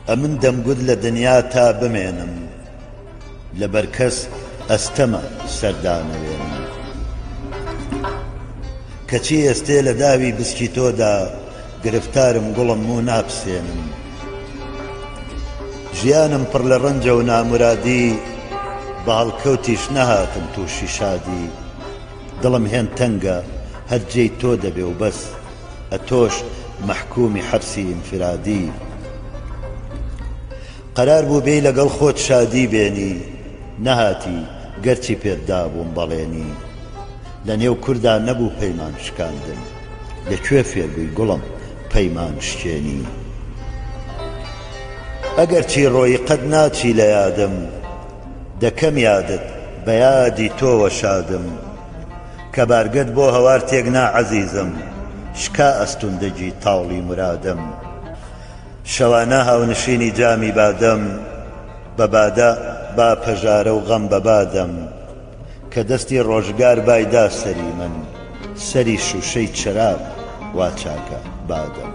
ئەمن دەمگوت لە دنیا تا بمێنم لەبەر کەس ئەستەمە سەردانەوێنم کەچی ئێستێ لە داوی بسکی تۆدا گرفتارم گوڵم و ناپسێنم ژیانم پڕ لە ڕەنجە و نامورادی بە هەڵکەوتیش نەهاتم تووشی شادی دڵم هێن تەنگە هەرجێی تۆ دەبێ و بەس ئەتۆش مەحکومی حەبسی ئینفرادی قەرار بوو بێی لەگەڵ خۆت شادی بێنی نەهاتی گەرچی پێتدا بووم بەڵێنی لە نێو کووردا نەبوو پەیمان شکاندن لەکوێ فێربووی گوڵم پەیمان شکێنی ئەگەرچی ڕۆی قەت ناچی لە یادم دەکەم یادت بە یادی تۆوە شادم کە بارگەت بۆ هەوار تێکنا عەزیزم شکا ئەستوندەجی تاوڵی مرادم شەوانە هاونشینی جامی بادەم بە بادە با پەژارە و غەم بەبادەم کە دەستی ڕۆژگار بایدا سەری من سەری شوشەی چراغ وا چاکە بادەم